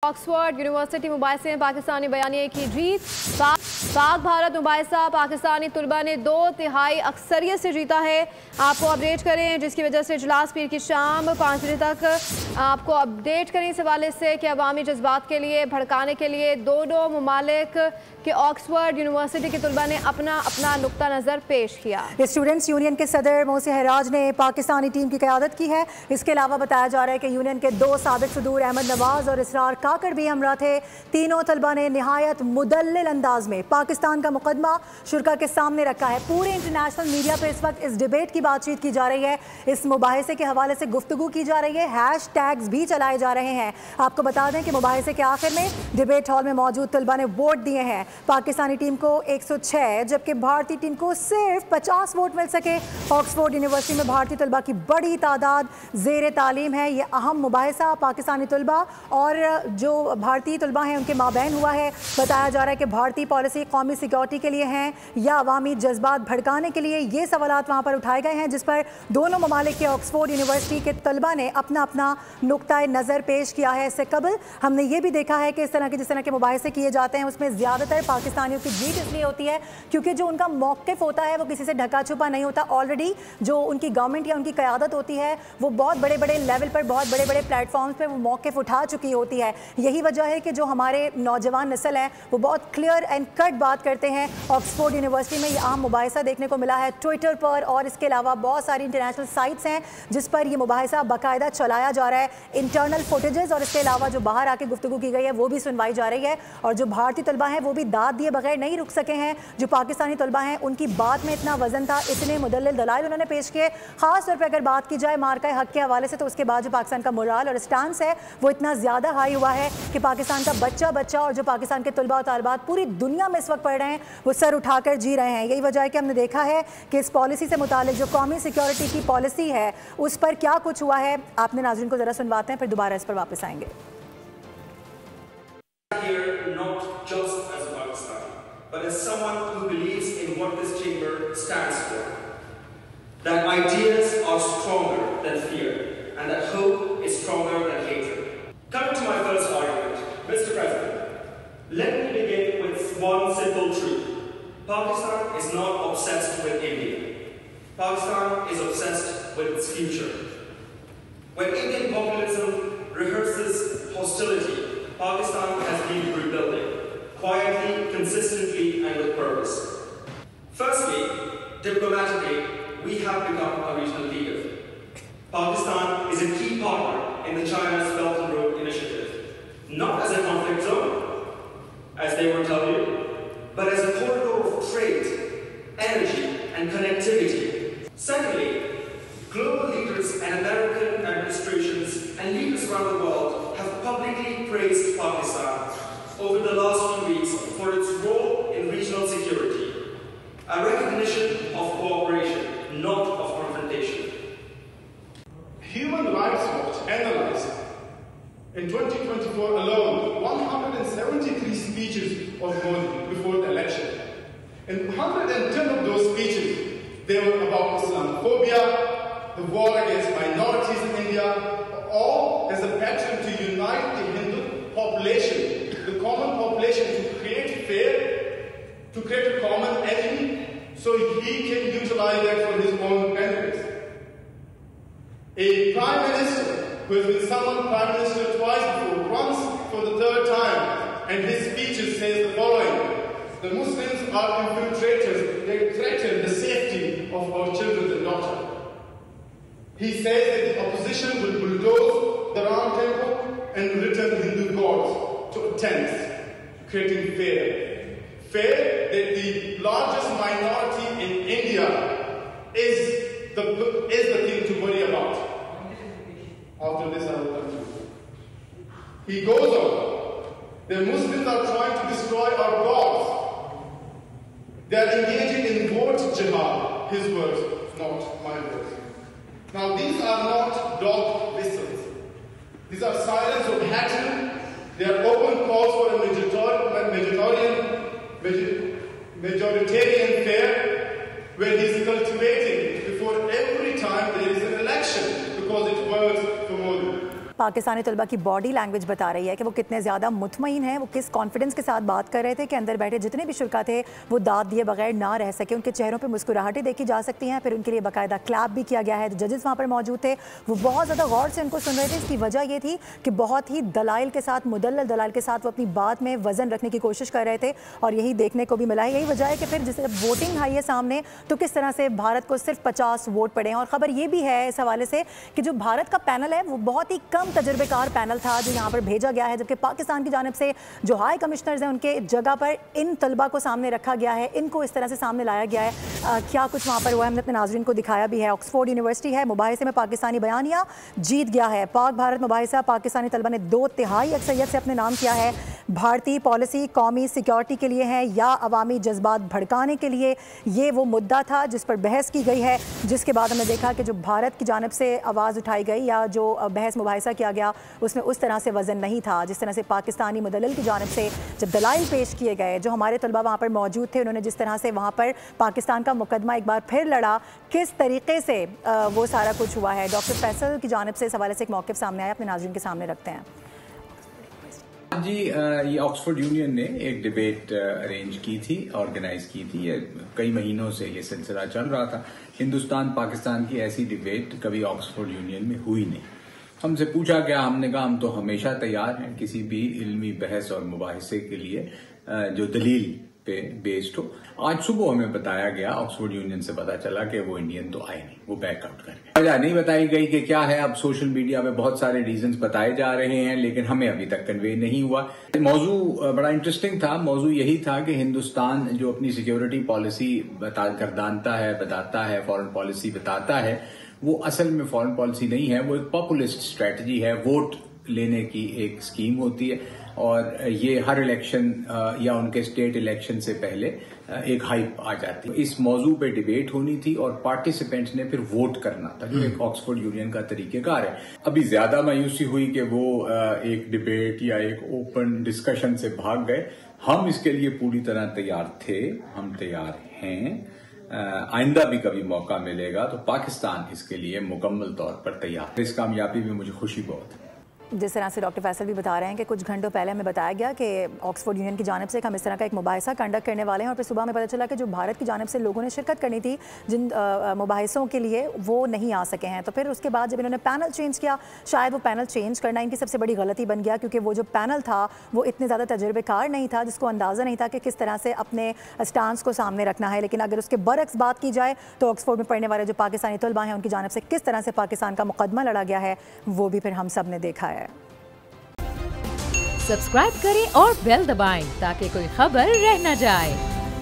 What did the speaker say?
Oxford university मुबाहिसे में पाकिस्तानी बयानिए की जीत। पाक भारत मुबाहिसा पाकिस्तानी तुलबा ने 2/3 अक्सरियत से जीता है। आपको अपडेट करें जिसकी वजह से इजलास पीर की शाम 5 बजे तक आपको अपडेट करें इस हवाले से कि अवामी जज्बात के लिए भड़काने के लिए दोनों ममालिक के ऑक्सफोर्ड यूनिवर्सिटी के तुलबा ने अपना अपना नुक्ता नज़र पेश किया। स्टूडेंट्स यूनियन के सदर मोहसिन हराज ने पाकिस्तानी टीम की क़यादत की है। इसके अलावा बताया जा रहा है कि यूनियन के 2 साबिक सदूर अहमद नवाज और इसरार काकड़ भी हमरा थे। तीनों तलबा ने निहायत मुदल्लिल अंदाज में पाकिस्तान का मुकदमा शुरा के सामने रखा है। पूरे इंटरनेशनल मीडिया पर इस वक्त इस डिबेट की बातचीत की जा रही है। इस मुबाहिसे के हवाले से गुफ्तगू की जा रही है। हैश टैग्स भी चलाए जा रहे हैं। आपको बता दें कि मुबाहिसे के आखिर में डिबेट हॉल में मौजूद तलबा ने वोट दिए हैं। पाकिस्तानी टीम को 106 जबकि भारतीय टीम को सिर्फ 50 वोट मिल सके। ऑक्सफोर्ड यूनिवर्सिटी में भारतीय तलबा की बड़ी तादाद ज़ेर तालीम है। ये अहम मुबाहिसा पाकिस्तानी तलबा और जो भारतीय तलबा हैं उनके माबैन हुआ है। बताया जा रहा है कि भारतीय पॉलिसी कौमी सिक्योरिटी के लिए हैं या अवामी जज्बात भड़काने के लिए, ये सवालात वहाँ पर उठाए गए हैं जिस पर दोनों ममालिक के ऑक्सफोर्ड यूनिवर्सिटी के तलबा ने अपना अपना नुक्ता नज़र पेश किया है। इससे कबल हमने ये भी देखा है कि इस तरह के जिस तरह के मुबाहिसे किए जाते हैं उसमें ज़्यादातर पाकिस्तानियों की जीत इसलिए होती है क्योंकि जो उनका मौक़िफ़ होता है वो किसी से ढका छुपा नहीं होता। ऑलरेडी जो उनकी गवर्नमेंट या उनकी क़यादत होती है वो बहुत बड़े बड़े लेवल पर बहुत बड़े बड़े प्लेटफॉर्म्स पर वो मौक़िफ़ उठा चुकी होती है। यही वजह है कि जो हमारे नौजवान नस्ल है वो बहुत क्लियर एंड कट बात करते हैं। ऑक्सफोर्ड यूनिवर्सिटी में ये आम मुबाहिसा देखने को मिला है ट्विटर पर और इसके अलावा बहुत सारी इंटरनेशनल साइट्स हैं जिस पर यह मुबाहिसा बाकायदा चलाया जा रहा है। इंटरनल फुटेजेस और इसके अलावा जो बाहर आके गुफ्तगू की गई है वो भी सुनवाई जा रही है। और जो भारतीय तलबा हैं वो भी दाद दिए बगैर नहीं रुक सके हैं। जो पाकिस्तानी तलबा हैं उनकी बात में इतना वजन था, इतने मुदल्लिल दलाइल उन्होंने पेश किए। खास तौर पर अगर बात की जाए मार्का हक के हवाले से तो उसके बाद जो पाकिस्तान का मोराल और स्टांस है वो इतना ज़्यादा हाई हुआ है कि पाकिस्तान का बच्चा और जो पाकिस्तान के तलबा और तालिबात पूरी दुनिया में इस वक्त पढ़ रहे हैं वो सर उठाकर जी रहे हैं। यही वजह है कि हमने देखा है कि इस पॉलिसी से मुतालिक जो कौमी सिक्योरिटी की पॉलिसी है उस पर क्या कुछ हुआ है। आपने नाज़रीन को ज़रा सुनवाते हैं फिर दोबारा इस पर वापस आएंगे। But as someone who believes in what this chamber stands for, that ideas are stronger than fear and that hope is stronger than hatred. Coming to my first argument, Mr. President, let me begin with one simple truth. Pakistan is not obsessed with India. Pakistan is obsessed with its future. When Indian populism rehearses hostility, Pakistan has been rebuilding. Quietly, consistently, and with purpose. Firstly, diplomatically, we have become a regional leader. Pakistan is a key partner in the China's Belt and Road Initiative, not as a conflict zone, as they will tell you, but as a corridor of trade, energy, and connectivity. Secondly, global leaders and American administrations and leaders around the world have publicly praised Pakistan over the last few weeks for its role in regional security, a recognition of cooperation, not of confrontation. Human Rights Watch analyzed in 2024 alone 173 speeches of Modi before the election. In 110 of those speeches, they were about Islamophobia, the war against minorities in India, all as a pattern to unite the Hindu population, the common population, to create fear, to create a common enemy, so he can utilize that for his own benefits. A prime minister who has been summoned prime minister twice before, once for the third time, and his speeches says the following: the Muslims are infiltrators, they threaten the safety of our children and daughters. He says that the opposition will bulldoze the Ram temple and return Hindu gods to attempts, creating fear. Fear that the largest minority in India is the thing to worry about. After this, I will conclude. He goes on. The Muslims are trying to destroy our gods. They are engaging in vote jihad. His words, not my words. Now, these are not dog whistles. These are silence of hatred. They are open calls for a majoritarian fair where he is cultivating before every time there is an election because it works for Modi. Pakistani तलबा की body language बता रही है कि वो कितने ज़्यादा मुतमईन हैं, वो किस कॉन्फिडेंस के साथ बात कर रहे थे कि अंदर बैठे जितने भी शुरा थे वो दाद दिए बगैर ना रह सके। उनके चेहरों पर मुस्कुराहटें देखी जा सकती हैं, फिर उनके लिए बाकायदा क्लैप भी किया गया है। जो जजेस वहाँ पर मौजूद थे वो बहुत ज़्यादा गौर से उनको सुन रहे थे। इसकी वजह ये थी कि बहुत ही दलाइल के साथ, मुदल्लल दलाइल के साथ वो अपनी बात में वजन रखने की कोशिश कर रहे थे और यही देखने को भी मिला है। यही वजह है कि फिर जैसे वोटिंग आई है सामने तो किस तरह से भारत को सिर्फ 50 वोट पड़े हैं। और ख़बर ये भी है इस हवाले से कि जो भारत का पैनल है वो बहुत ही कम तजुर्बेकार पैनल था जो यहाँ पर भेजा गया है, जबकि पाकिस्तान की जानिब से जो हाई कमिश्नर्स हैं उनके जगह पर इन तलबा को सामने रखा गया है, इनको इस तरह से सामने लाया गया है। क्या कुछ वहाँ पर हुआ है हमने अपने नाज़रीन को दिखाया भी है। ऑक्सफोर्ड यूनिवर्सिटी है, मुबाहिसे में पाकिस्तानी बयानिया जीत गया है। पाक भारत मुबाहिसा पाकिस्तानी तलबा ने 2/3 अक्सरियत से अपने नाम किया है। भारतीय पॉलिसी कौमी सिक्योरिटी के लिए है या अवामी जज्बात भड़काने के लिए, ये वो मुद्दा था जिस पर बहस की गई है, जिसके बाद हमने देखा कि जो भारत की जानिब से आवाज़ उठाई गई या जो बहस मुबाहिसा किया गया उसमें उस तरह से वज़न नहीं था जिस तरह से पाकिस्तानी मुदल्लिल की जानिब से जब दलाइल पेश किए गए। जो हमारे तलबा वहाँ पर मौजूद थे उन्होंने जिस तरह से वहाँ पर पाकिस्तान का मुकदमा एक बार फिर लड़ा, किस तरीके से वो सारा कुछ हुआ है। डॉक्टर फैसल की जानिब से इस हवाले से एक मौक़िफ़ सामने आया, अपने नाज़रीन के सामने रखते हैं। जी, ये ऑक्सफोर्ड यूनियन ने एक डिबेट अरेंज की थी, ऑर्गेनाइज की थी। ये कई महीनों से ये सिलसिला चल रहा था। हिंदुस्तान पाकिस्तान की ऐसी डिबेट कभी ऑक्सफोर्ड यूनियन में हुई नहीं। हमसे पूछा गया, हमने कहा हम तो हमेशा तैयार हैं किसी भी इल्मी बहस और मुबाहिसे के लिए जो दलील पे बेस्ड हो। आज सुबह हमें बताया गया, ऑक्सफोर्ड यूनियन से पता चला कि वो इंडियन तो आए नहीं, वो बैकआउट कर गए। वजह नहीं बताई गई कि क्या है। अब सोशल मीडिया में बहुत सारे रीजंस बताए जा रहे हैं लेकिन हमें अभी तक कन्वे नहीं हुआ। मौजू बड़ा इंटरेस्टिंग था। मौजू यही था कि हिंदुस्तान जो अपनी सिक्योरिटी पॉलिसी गर्दानता है, बताता है, फॉरेन पॉलिसी बताता है, वो असल में फॉरेन पॉलिसी नहीं है, वो एक पॉपुलिस्ट स्ट्रेटजी है। वोट लेने की एक स्कीम होती है और ये हर इलेक्शन या उनके स्टेट इलेक्शन से पहले एक हाइप आ जाती है। इस मौजू पे डिबेट होनी थी और पार्टिसिपेंट्स ने फिर वोट करना था, जो एक ऑक्सफोर्ड यूनियन का तरीकेकार है। अभी ज्यादा मायूसी हुई कि वो एक डिबेट या एक ओपन डिस्कशन से भाग गए। हम इसके लिए पूरी तरह तैयार थे, हम तैयार हैं। आइंदा भी कभी मौका मिलेगा तो पाकिस्तान इसके लिए मुकम्मल तौर पर तैयार। इस कामयाबी में मुझे खुशी बहुत है। जिस तरह से डॉक्टर फैसल भी बता रहे हैं कि कुछ घंटों पहले हमें बताया गया कि ऑक्सफोर्ड यूनियन की जानिब से हम इस तरह का एक मुबाहिसा कंडक्ट करने वाले हैं और फिर सुबह में पता चला कि जो भारत की जानिब से लोगों ने शिरकत करनी थी जिन मुबाहिसों के लिए, वो नहीं आ सके हैं। तो फिर उसके बाद जब इन्होंने पैनल चेंज किया, शायद वो पैनल चेंज करना इनकी सबसे बड़ी गलती बन गया, क्योंकि वो जो पैनल था वो इतने ज़्यादा तजुर्बेकार नहीं था, जिसको अंदाज़ा नहीं था कि किस तरह से अपने स्टांस को सामने रखना है। लेकिन अगर उसके बरक्स बात की जाए तो ऑक्सफोर्ड में पढ़ने वाले जो पाकिस्तानी तलबा हैं उनकी जानिब से किस तरह से पाकिस्तान का मुकदमा लड़ा गया है वो भी फिर हम सब ने देखा है। सब्सक्राइब करें और बेल दबाएं ताकि कोई खबर रह न जाए।